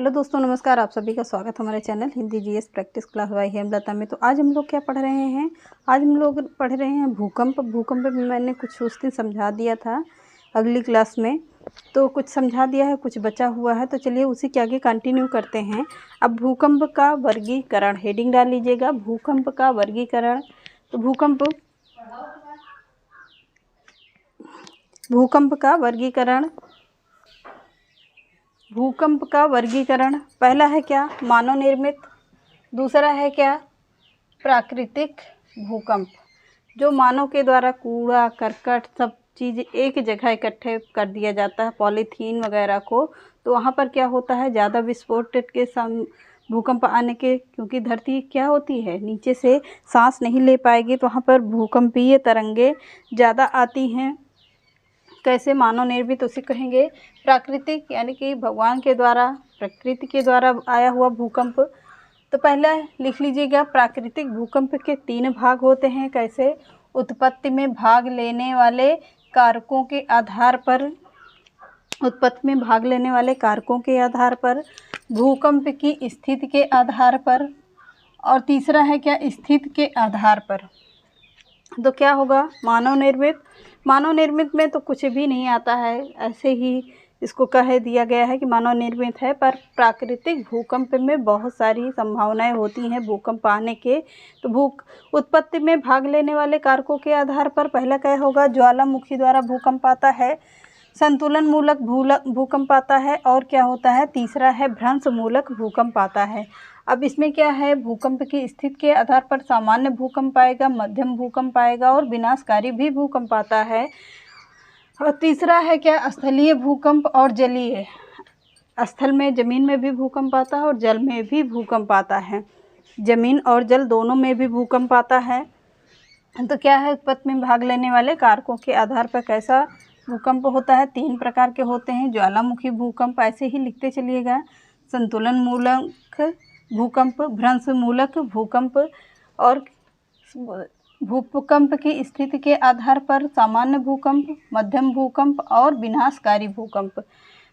Hello दोस्तों, नमस्कार। आप सभी का स्वागत हमारे channel Hindi GS practice class by Hemlata में। तो आज हम लोग क्या पढ़ रहे हैं? आज हम लोग पढ़ रहे हैं भूकंप। भूकंप में मैंने कुछ उस दिन समझा दिया था अगली क्लास में, तो कुछ समझा दिया है, कुछ बचा हुआ है। तो चलिए उसी के आगे कंटिन्यू करते हैं। अब भूकंप का वर्गीकरण, हेडिंग डाल लीजिएगा, भूकंप का वर्गीकरण। तो भूकंप का वर्गीकरण, भूकंप का वर्गीकरण पहला है क्या? मानव निर्मित। दूसरा है क्या? प्राकृतिक भूकंप, जो मानव के द्वारा कूड़ा करकट सब चीज़ एक जगह इकट्ठे कर दिया जाता है, पॉलीथीन वगैरह को। तो वहाँ पर क्या होता है, ज़्यादा विस्फोट के भूकंप आने के, क्योंकि धरती क्या होती है, नीचे से सांस नहीं ले पाएगी, तो वहाँ पर भूकंपीय तरंगे ज़्यादा आती हैं। कैसे? मानव निर्मित उसे कहेंगे। प्राकृतिक यानी कि भगवान के द्वारा, प्रकृति के द्वारा आया हुआ भूकंप। तो पहला लिख लीजिएगा, प्राकृतिक भूकंप के 3 भाग होते हैं। कैसे? उत्पत्ति में भाग लेने वाले कारकों के आधार पर, उत्पत्ति में भाग लेने वाले कारकों के आधार पर, भूकंप की स्थिति के आधार पर, और तीसरा है क्या? स्थिति के आधार पर। तो क्या होगा? मानव निर्मित। मानव निर्मित में तो कुछ भी नहीं आता है, ऐसे ही इसको कह दिया गया है कि मानव निर्मित है। पर प्राकृतिक भूकंप में बहुत सारी संभावनाएं होती हैं भूकंप आने के। तो उत्पत्ति में भाग लेने वाले कारकों के आधार पर पहला क्या होगा? ज्वालामुखी द्वारा भूकंप आता है, संतुलन मूलक भूकंप आता है, और क्या होता है? तीसरा है भ्रंश मूलक भूकंप आता है। अब इसमें क्या है? भूकंप की स्थिति के आधार पर सामान्य भूकंप आएगा, मध्यम भूकंप आएगा, और विनाशकारी भी भूकंप आता है। और तीसरा है क्या? स्थलीय भूकंप और जलीय। स्थल में, ज़मीन में भी भूकंप आता है और जल में भी भूकंप आता है। ज़मीन और जल दोनों में भी भूकंप आता है। तो क्या है? उत्पत्ति में भाग लेने वाले कारकों के आधार पर कैसा भूकंप होता है? 3 प्रकार के होते हैं। ज्वालामुखी भूकंप, ऐसे ही लिखते चलिएगा, संतुलन मूलक भूकंप, भ्रंश मूलक भूकंप, और भूकंप की स्थिति के आधार पर सामान्य भूकंप, मध्यम भूकंप और विनाशकारी भूकंप।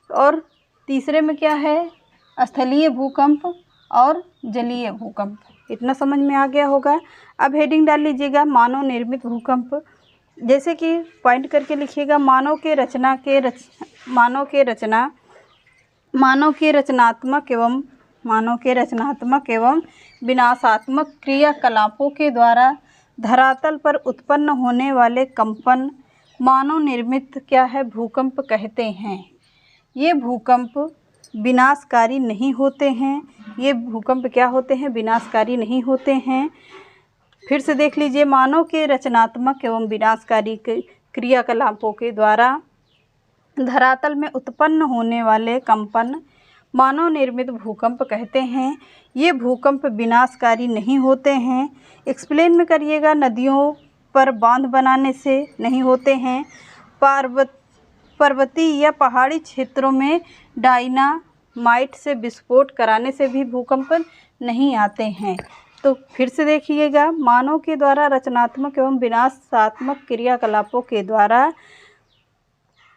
और तीसरे में क्या है? स्थलीय भूकंप और जलीय भूकंप। इतना समझ में आ गया होगा। अब हेडिंग डाल लीजिएगा, मानव निर्मित भूकंप। जैसे कि पॉइंट करके लिखिएगा, मानव के रचनात्मक एवं विनाशात्मक क्रियाकलापों के द्वारा धरातल पर उत्पन्न होने वाले कंपन मानव निर्मित क्या है? भूकंप कहते हैं। ये भूकंप विनाशकारी नहीं होते हैं। ये भूकंप क्या होते हैं? विनाशकारी नहीं होते हैं। फिर से देख लीजिए, मानव के रचनात्मक एवं विनाशकारी क्रियाकलापों के द्वारा धरातल में उत्पन्न होने वाले कंपन मानव निर्मित भूकंप कहते हैं। ये भूकंप विनाशकारी नहीं होते हैं। एक्सप्लेन में करिएगा, नदियों पर बांध बनाने से नहीं होते हैं। पर्वतीय या पहाड़ी क्षेत्रों में डायनामाइट से विस्फोट कराने से भी भूकंप नहीं आते हैं। तो फिर से देखिएगा, मानव के द्वारा रचनात्मक एवं विनाशात्मक क्रियाकलापों के द्वारा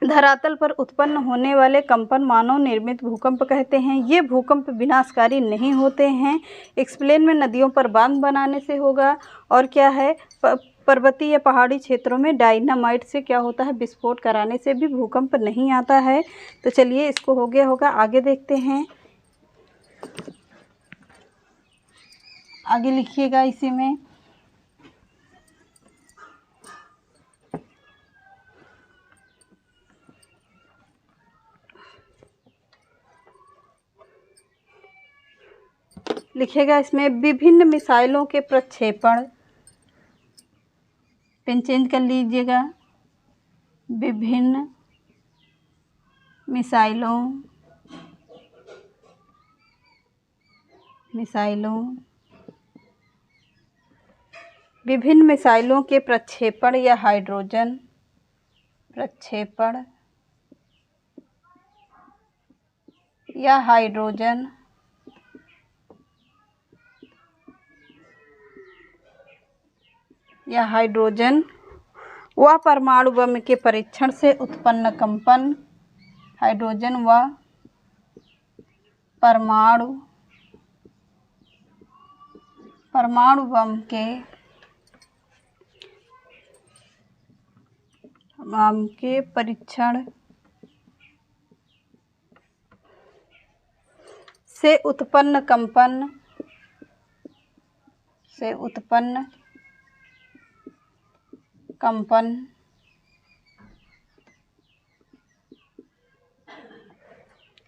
धरातल पर उत्पन्न होने वाले कंपन मानव निर्मित भूकंप कहते हैं। ये भूकंप विनाशकारी नहीं होते हैं। एक्सप्लेन में नदियों पर बांध बनाने से होगा, और क्या है? पर्वतीय या पहाड़ी क्षेत्रों में डायनामाइट से क्या होता है? विस्फोट कराने से भी भूकंप नहीं आता है। तो चलिए, इसको हो गया होगा, आगे देखते हैं। आगे लिखिएगा इसी में, लिखिएगा इसमें, विभिन्न मिसाइलों के प्रक्षेपण। पेन चेंज कर लीजिएगा। विभिन्न मिसाइलों के प्रक्षेपण या हाइड्रोजन व परमाणु बम के परीक्षण से उत्पन्न कंपन, हाइड्रोजन व परमाणु बम के परीक्षण से उत्पन्न कंपन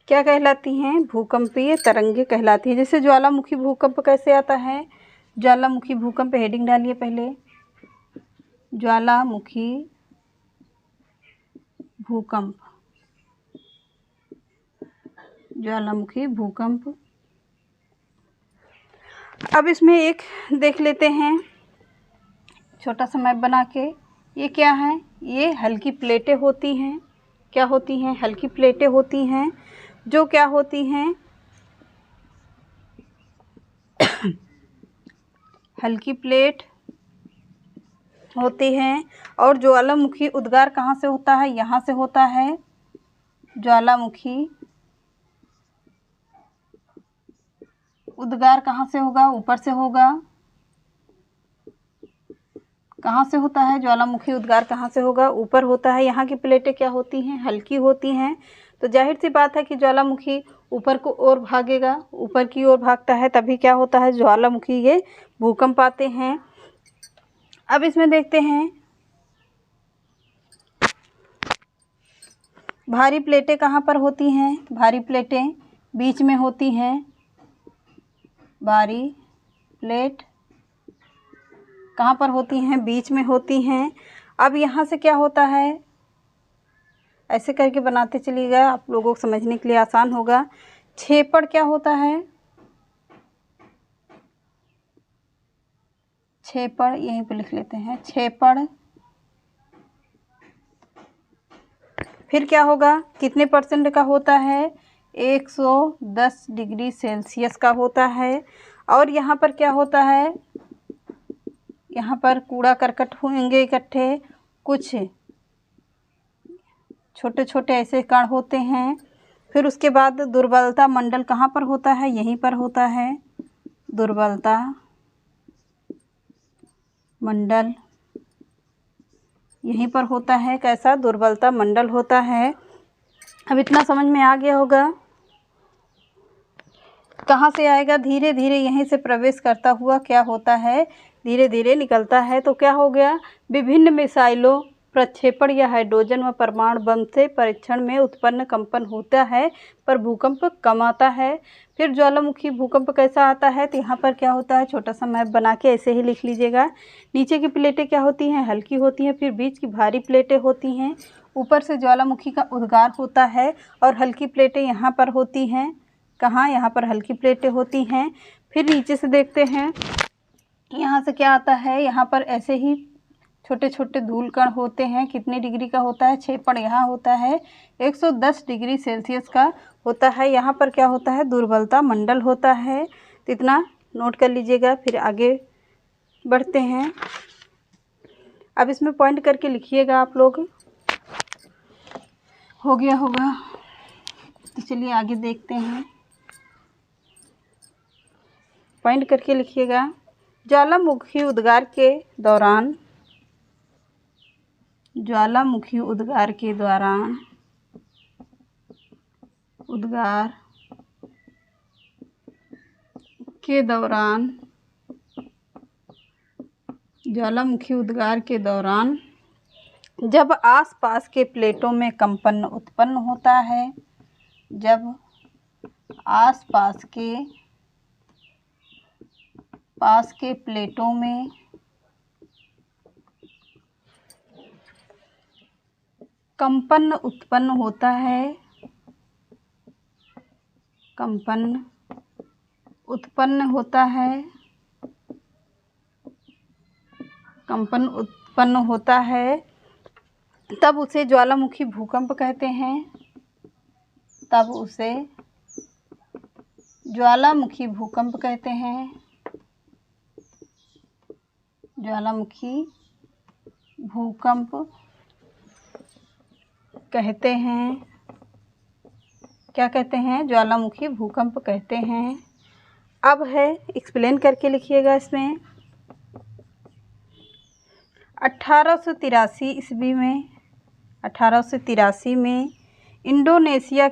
क्या कहलाती हैं? भूकंपीय तरंगे कहलाती है। जैसे ज्वालामुखी भूकंप कैसे आता है? ज्वालामुखी भूकंप, हेडिंग डालिए पहले, ज्वालामुखी भूकंप। अब इसमें एक देख लेते हैं छोटा सा मैप बना के। ये क्या है? ये हल्की प्लेटें होती हैं। क्या होती हैं? हल्की प्लेटें होती हैं, जो क्या होती हैं? हल्की प्लेट होती हैं। और ज्वालामुखी उद्गार कहाँ से होता है? यहाँ से होता है। ज्वालामुखी उद्गार कहाँ से होगा? ऊपर से होगा। कहाँ से होता है? ज्वालामुखी उद्गार कहाँ से होगा? ऊपर होता है। यहाँ की प्लेटें क्या होती हैं? हल्की होती हैं। तो जाहिर सी बात है कि ज्वालामुखी ऊपर को ओर भागेगा, ऊपर की ओर भागता है, तभी क्या होता है? ज्वालामुखी ये भूकंप आते हैं। अब इसमें देखते हैं भारी प्लेटें कहाँ पर होती हैं? भारी प्लेटें बीच में होती हैं। भारी प्लेट कहाँ पर होती हैं? बीच में होती हैं। अब यहाँ से क्या होता है? ऐसे करके बनाते चलिएगा, आप लोगों को समझने के लिए आसान होगा। छेपड़ क्या होता है? छेपड़ यहीं पर लिख लेते हैं, छेपड़। फिर क्या होगा? कितने % का होता है? 110 डिग्री सेल्सियस का होता है। और यहाँ पर क्या होता है? यहाँ पर कूड़ा करकट होंगे इकट्ठे, कुछ छोटे छोटे ऐसे कण होते हैं। फिर उसके बाद दुर्बलता मंडल कहाँ पर होता है? यहीं पर होता है। दुर्बलता मंडल यहीं पर होता है। कैसा? दुर्बलता मंडल होता है। अब इतना समझ में आ गया होगा। कहाँ से आएगा? धीरे धीरे यहीं से प्रवेश करता हुआ क्या होता है? धीरे धीरे निकलता है। तो क्या हो गया? विभिन्न मिसाइलों, प्रक्षेपण या हाइड्रोजन व परमाणु बम से परीक्षण में उत्पन्न कंपन होता है, पर भूकंप कम आता है। फिर ज्वालामुखी भूकंप कैसा आता है? तो यहाँ पर क्या होता है? छोटा सा मैप बना के ऐसे ही लिख लीजिएगा। नीचे की प्लेटें क्या होती हैं? हल्की होती हैं। फिर बीच की भारी प्लेटें होती हैं। ऊपर से ज्वालामुखी का उद्गार होता है और हल्की प्लेटें यहाँ पर होती हैं। कहाँ? यहाँ पर हल्की प्लेटें होती हैं। फिर नीचे से देखते हैं, यहाँ से क्या आता है? यहाँ पर ऐसे ही छोटे छोटे धूल कण होते हैं। कितने डिग्री का होता है? छेपड़ यहाँ होता है 110 डिग्री सेल्सियस का होता है। यहाँ पर क्या होता है? दुर्बलता मंडल होता है। तो इतना नोट कर लीजिएगा। फिर आगे बढ़ते हैं। अब इसमें पॉइंट करके लिखिएगा आप लोग। हो गया होगा। तो चलिए आगे देखते हैं। पॉइंट करके लिखिएगा। ज्वालामुखी उद्गार के दौरान उद्गार के दौरान जब आसपास के प्लेटों में कंपन उत्पन्न होता है, जब आसपास के प्लेटों में कंपन उत्पन्न होता है, कंपन उत्पन्न होता है, तब उसे ज्वालामुखी भूकंप कहते हैं। तब उसे ज्वालामुखी भूकंप कहते हैं। ज्वालामुखी भूकंप कहते हैं। क्या कहते हैं? ज्वालामुखी भूकंप कहते हैं। अब है, एक्सप्लेन करके लिखिएगा इसमें। 1883 ईस्वी में 1883 में इंडोनेशिया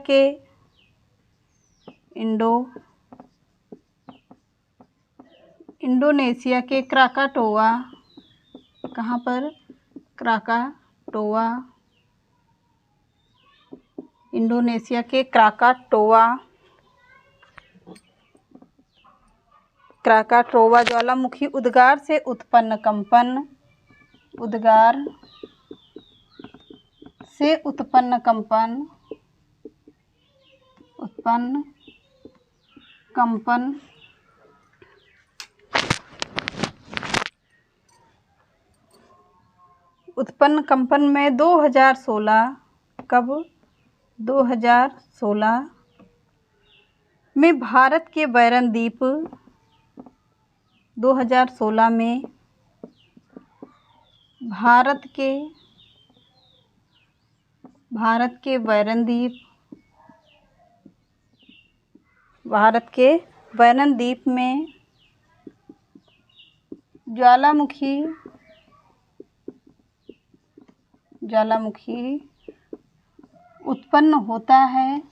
के क्राकाटोआ, कहाँ पर? क्राकाटोआ, इंडोनेशिया के क्राकाटोआ ज्वालामुखी उद्गार से उत्पन्न उत्पन्न कंपन में 2016, कब? 2016 में भारत के बैरन द्वीप, 2016 में भारत के बैरन द्वीप में ज्वालामुखी उत्पन्न होता है।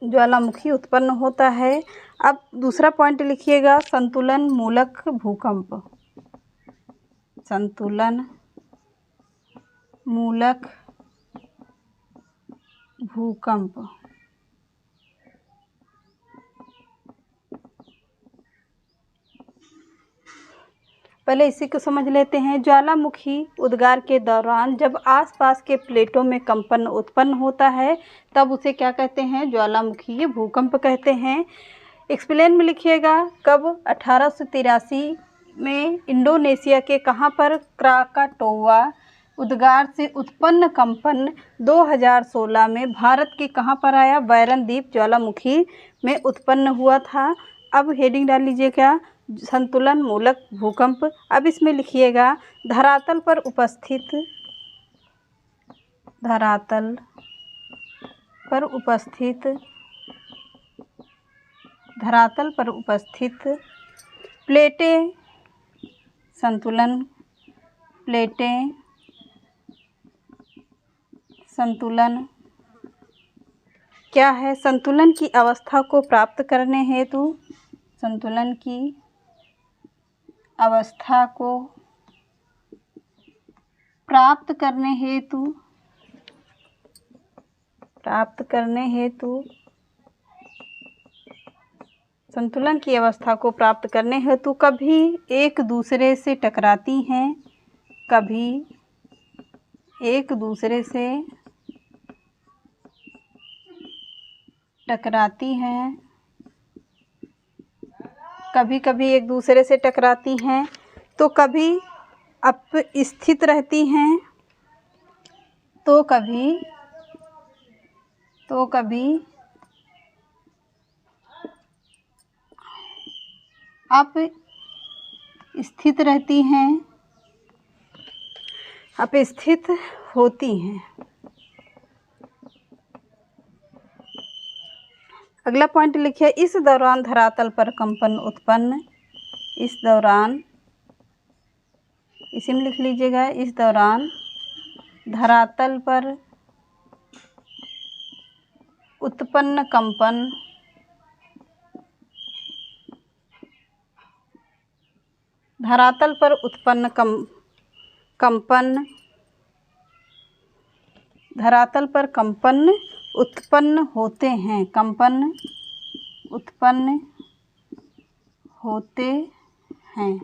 ज्वालामुखी उत्पन्न होता है। अब दूसरा पॉइंट लिखिएगा, संतुलन मूलक भूकंप। संतुलन मूलक भूकंप। पहले इसी को समझ लेते हैं। ज्वालामुखी उद्गार के दौरान जब आसपास के प्लेटों में कंपन उत्पन्न होता है तब उसे क्या कहते हैं? ज्वालामुखी भूकंप कहते हैं। एक्सप्लेन में लिखिएगा, कब? 1883 में इंडोनेशिया के कहाँ पर? क्राकाटोआ उद्गार से उत्पन्न कंपन 2016 में भारत के कहाँ पर आया? बैरन द्वीप ज्वालामुखी में उत्पन्न हुआ था। अब हेडिंग डाल लीजिएगा, संतुलन मूलक भूकंप। अब इसमें लिखिएगा, धरातल पर उपस्थित प्लेटें, संतुलन क्या है? संतुलन की अवस्था को प्राप्त करने हेतु कभी एक दूसरे से टकराती हैं, कभी एक दूसरे से टकराती हैं, तो कभी अपस्थित रहती हैं, तो कभी अपस्थित रहती हैं, अपस्थित होती हैं। अगला पॉइंट लिखिए, इस दौरान धरातल पर कंपन उत्पन्न, इसी में लिख लीजिएगा, इस दौरान धरातल पर उत्पन्न कंपन उत्पन्न होते हैं।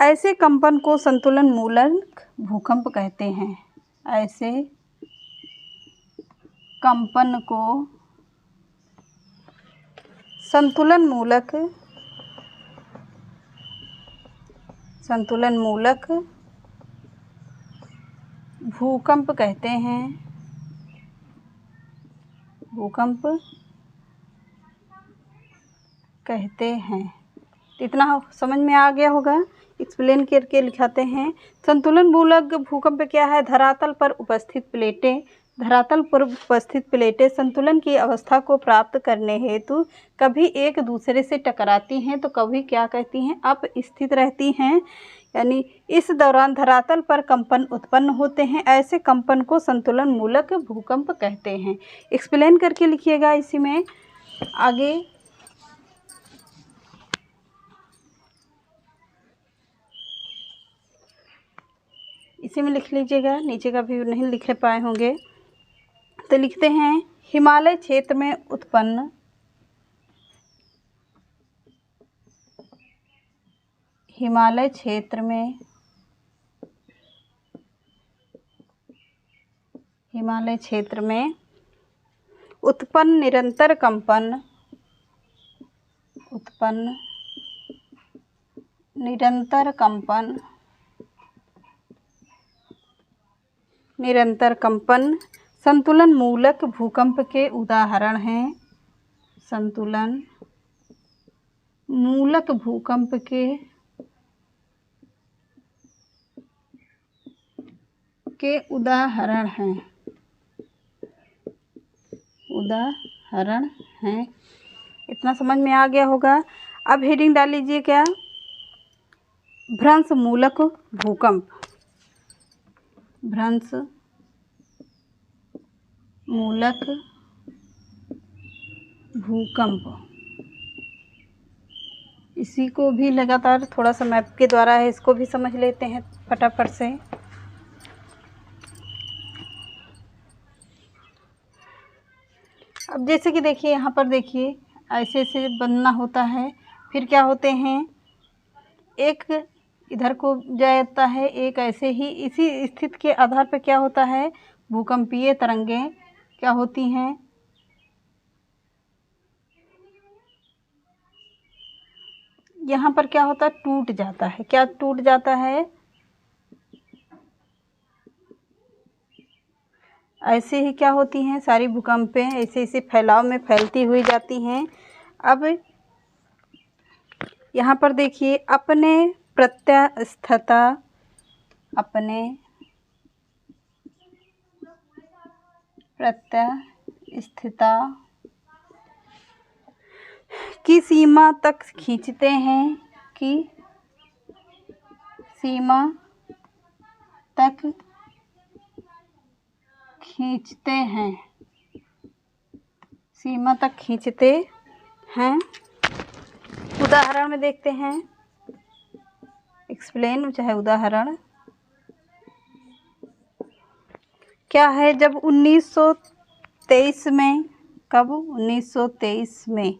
ऐसे कंपन को संतुलन मूलक भूकंप कहते हैं। ऐसे कंपन को संतुलन मूलक भूकंप कहते हैं। तो इतना समझ में आ गया होगा। एक्सप्लेन करके लिखाते हैं। संतुलन मूलक भूकंप क्या है? धरातल पर उपस्थित प्लेटें संतुलन की अवस्था को प्राप्त करने हेतु कभी एक दूसरे से टकराती हैं तो कभी क्या कहती हैं, अपस्थित रहती हैं, यानी इस दौरान धरातल पर कंपन उत्पन्न होते हैं। ऐसे कंपन को संतुलन मूलक भूकंप कहते हैं। एक्सप्लेन करके लिखिएगा इसी में आगे। इसी में लिख लीजिएगा, नीचे का भी नहीं लिख पाए होंगे तो लिखते हैं हिमालय क्षेत्र में उत्पन्न उत्पन्न निरंतर कंपन संतुलन मूलक भूकंप के उदाहरण हैं। संतुलन मूलक भूकंप के उदाहरण हैं। इतना समझ में आ गया होगा। अब हेडिंग डाल लीजिए क्या? भ्रंश मूलक भूकंप। भ्रंश मूलक भूकंप, इसी को भी लगातार थोड़ा सा मैप के द्वारा है, इसको भी समझ लेते हैं फटाफट से। अब जैसे कि देखिए यहाँ पर देखिए ऐसे ऐसे बनना होता है, फिर क्या होते हैं, एक इधर को जाता है, एक ऐसे ही इसी स्थिति के आधार पर क्या होता है, भूकंपीय तरंगें क्या होती हैं, यहाँ पर क्या होता है, टूट जाता है। क्या टूट जाता है? ऐसे ही क्या होती हैं सारी भूकंपें, ऐसे ऐसे फैलाव में फैलती हुई जाती हैं। अब यहाँ पर देखिए अपने प्रत्यास्थता की सीमा तक खींचते हैं। उदाहरण में देखते हैं, एक्सप्लेन चाहे उदाहरण क्या है। जब 1923 में, कब 1923 में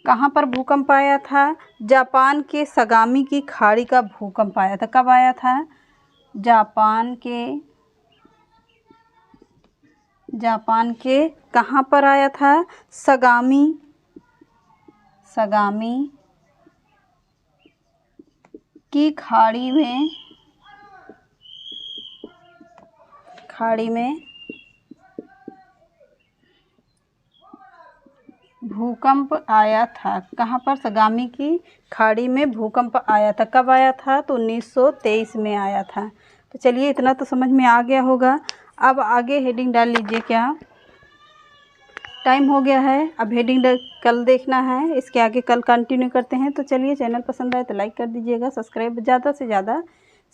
कहाँ पर भूकंप आया था? जापान के सगामी की खाड़ी का भूकंप आया था। कब आया था? जापान के कहाँ पर आया था? सगामी की खाड़ी में भूकंप आया था। कहाँ पर? सगामी की खाड़ी में भूकंप आया था। कब आया था? तो 1923 में आया था। तो चलिए इतना तो समझ में आ गया होगा। अब आगे हेडिंग डाल लीजिए क्या? टाइम हो गया है, अब हेडिंग कल देखना है, इसके आगे कल कंटिन्यू करते हैं। तो चलिए चैनल पसंद आए तो लाइक कर दीजिएगा, सब्सक्राइब ज़्यादा से ज़्यादा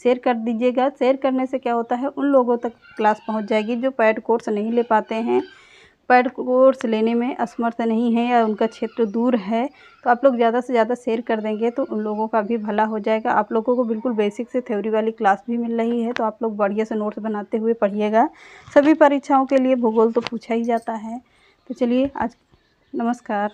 शेयर कर दीजिएगा। शेयर करने से क्या होता है, उन लोगों तक क्लास पहुंच जाएगी जो पेड कोर्स नहीं ले पाते हैं, पेड कोर्स लेने में असमर्थ नहीं है या उनका क्षेत्र दूर है। तो आप लोग ज़्यादा से ज़्यादा शेयर कर देंगे तो उन लोगों का भी भला हो जाएगा। आप लोगों को बिल्कुल बेसिक से थ्योरी वाली क्लास भी मिल रही है, तो आप लोग बढ़िया से नोट्स बनाते हुए पढ़िएगा। सभी परीक्षाओं के लिए भूगोल तो पूछा ही जाता है। तो चलिए आज नमस्कार।